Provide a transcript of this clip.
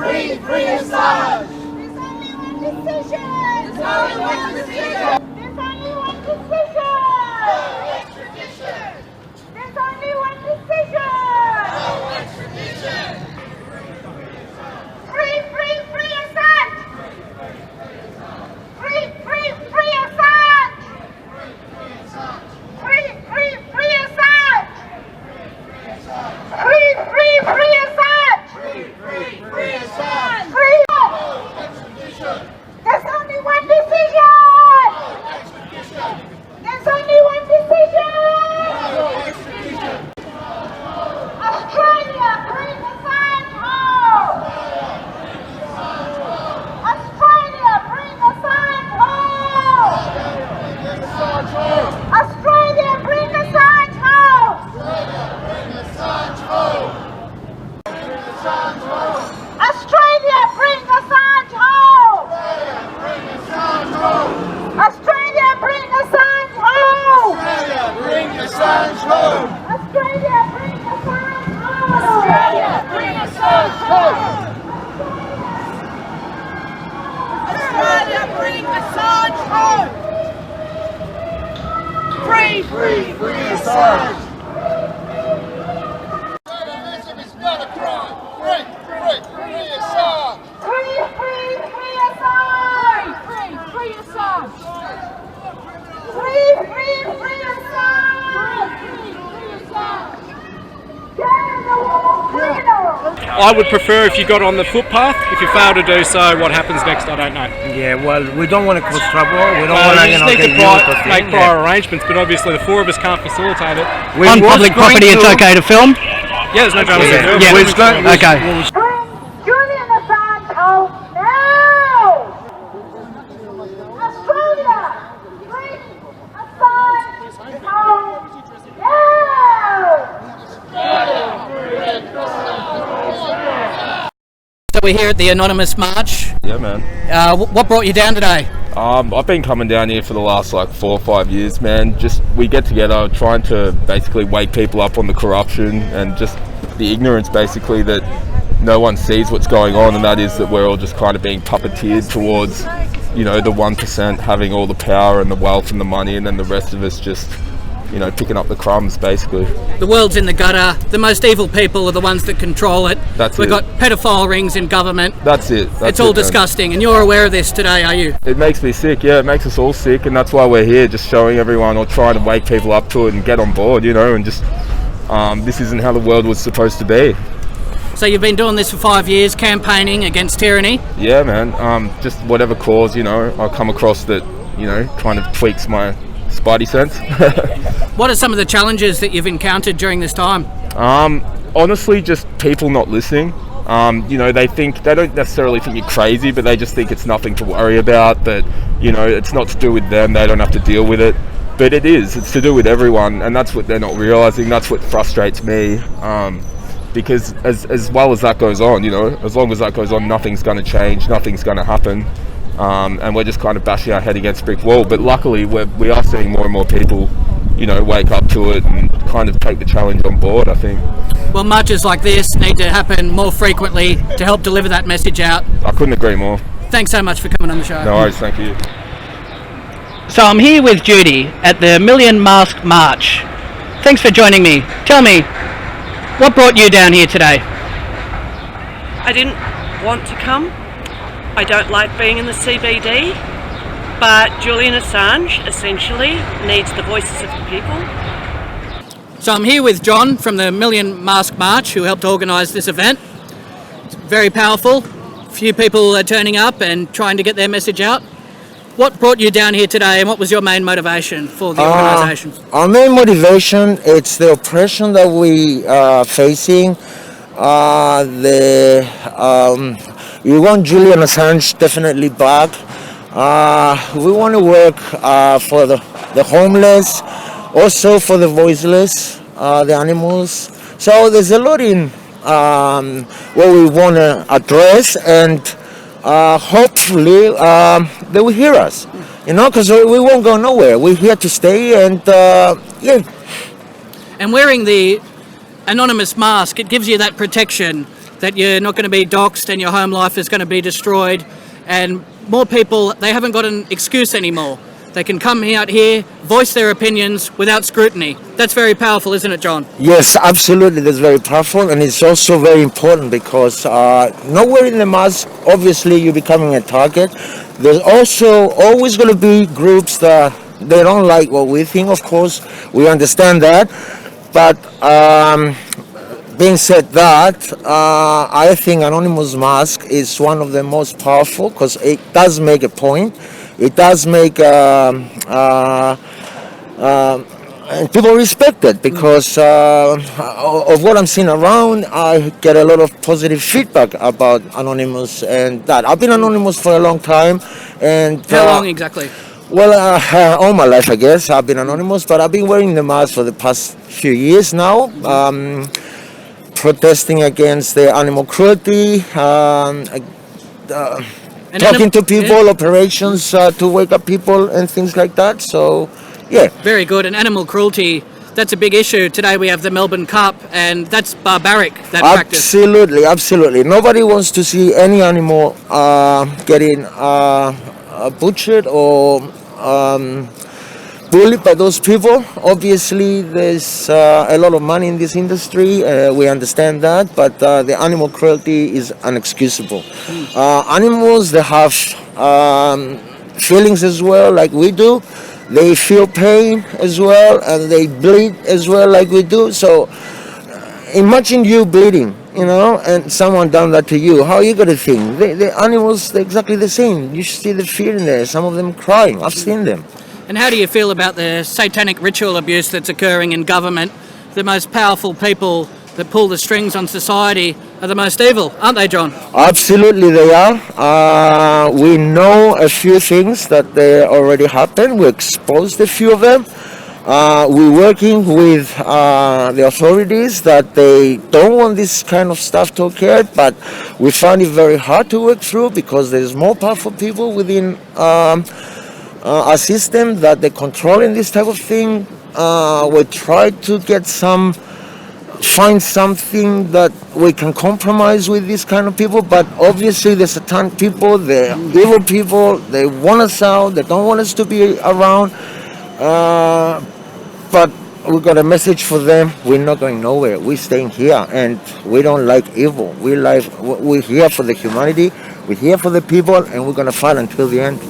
Free Assange! There's only one decision! There's only one decision! There's only one decision! No extradition! There's only one decision! No extradition! Free Assange! Free Assange! Free Assange! Free Assange! Free Assange! Free Assange! Free! No extradition! There's only one decision! No extradition! There's only one decision! No extradition! Australia, bring Assange home! Australia, bring Assange home! Australia, bring Assange home! Australia, bring Assange home! Australia, bring Assange home! Bring Assange home! Australia, bring Assange home! Australia, bring Assange home! Australia, bring Assange home! Free Assange! Journalism is not a crime! Free Assange! Free Assange! Free Assange! Free Assange! Get the wall freedom! I would prefer if you got on the footpath. If you fail to do so, what happens next, I don't know. Yeah, well, we don't want to cause trouble. We don't want to, You just need to make prior arrangements, but obviously the four of us can't facilitate it. On public property, it's okay to film? Yeah, there's no drama. Yeah, okay. Bring Julian Assange home now! Australia, bring Assange home now! So we're here at the Anonymous March. Yeah, man. What brought you down today? I've been coming down here for the last 4 or 5 years, man. Just we get together trying to basically wake people up on the corruption and just the ignorance basically that no one sees what's going on, and that is that we're all just kind of being puppeteered towards, the 1% having all the power and the wealth and the money, and then the rest of us just, picking up the crumbs basically. The world's in the gutter. The most evil people are the ones that control it. We've got pedophile rings in government. That's it. It's all disgusting, and you're aware of this today, are you? It makes me sick, yeah. It makes us all sick, and that's why we're here, just showing everyone or trying to wake people up to it and get on board, and just this isn't how the world was supposed to be. So you've been doing this for 5 years, campaigning against tyranny? Yeah, man. Just whatever cause, I come across that, kind of tweaks my spidey sense. What are some of the challenges that you've encountered during this time? Honestly, just people not listening. They don't necessarily think you're crazy, but they just think it's nothing to worry about, that, it's not to do with them, they don't have to deal with it. But it is, it's to do with everyone, and that's what they're not realising. That's what frustrates me, because as well as that goes on, as long as that goes on, nothing's going to change, nothing's going to happen. And we're just kind of bashing our head against a brick wall. But luckily, we are seeing more and more people, wake up to it and kind of take the challenge on board, I think. Well, marches like this need to happen more frequently to help deliver that message out. I couldn't agree more. Thanks so much for coming on the show. No worries, thank you. So I'm here with Judy at the Million Mask March. Thanks for joining me. Tell me, what brought you down here today? I didn't want to come. I don't like being in the CBD, but Julian Assange essentially needs the voices of the people. So I'm here with John from the Million Mask March, who helped organise this event. It's very powerful. Few people are turning up and trying to get their message out. What brought you down here today, and what was your main motivation for the organisation? Our main motivation, it's the oppression that we are facing. We want Julian Assange definitely back. We want to work for the homeless, also for the voiceless, the animals. So there's a lot in what we want to address, and hopefully they will hear us, because we won't go nowhere. We're here to stay, and yeah. And wearing the anonymous mask, it gives you that protection that you're not going to be doxxed and your home life is going to be destroyed. And more people, they haven't got an excuse anymore. They can come out here, voice their opinions without scrutiny. That's very powerful, isn't it, John? Yes, absolutely. That's very powerful, and it's also very important because not wearing the mask, obviously, you're becoming a target. There's also always going to be groups that they don't like what we think. Of course, we understand that, but being said that, I think anonymous mask is one of the most powerful because it does make a point. It does make and people respect it because of what I'm seeing around. I get a lot of positive feedback about anonymous and that. I've been anonymous for a long time, and How long exactly? well, all my life, I guess. I've been anonymous, but I've been wearing the mask for the past few years now. Protesting against the animal cruelty, talking to people, operations to wake up people and things like that. So, yeah. Very good. And animal cruelty, that's a big issue. Today we have the Melbourne Cup, and that's barbaric, that practice. Absolutely, absolutely. Nobody wants to see any animal getting butchered or bullied by those people. Obviously, there's a lot of money in this industry. We understand that, but the animal cruelty is unexcusable. Animals, they have feelings as well, like we do. They feel pain as well, and they bleed as well, like we do. So, imagine you bleeding, and someone done that to you. How are you going to think? The animals, they're exactly the same. You see the fear in there. Some of them crying. I've seen them. And how do you feel about the satanic ritual abuse that's occurring in government? The most powerful people that pull the strings on society are the most evil, aren't they, John? Absolutely, they are. We know a few things that they already happened. We exposed a few of them. We're working with the authorities that they don't want this kind of stuff to occur, but we find it very hard to work through because there's more powerful people within a system that they're controlling this type of thing. We try to find something that we can compromise with these kind of people, but obviously the satanic people, the evil people, they want us out, they don't want us to be around, but we got a message for them. We're not going nowhere. We're staying here, and we don't like evil. We're here for the humanity, we're here for the people, and we're going to fight until the end.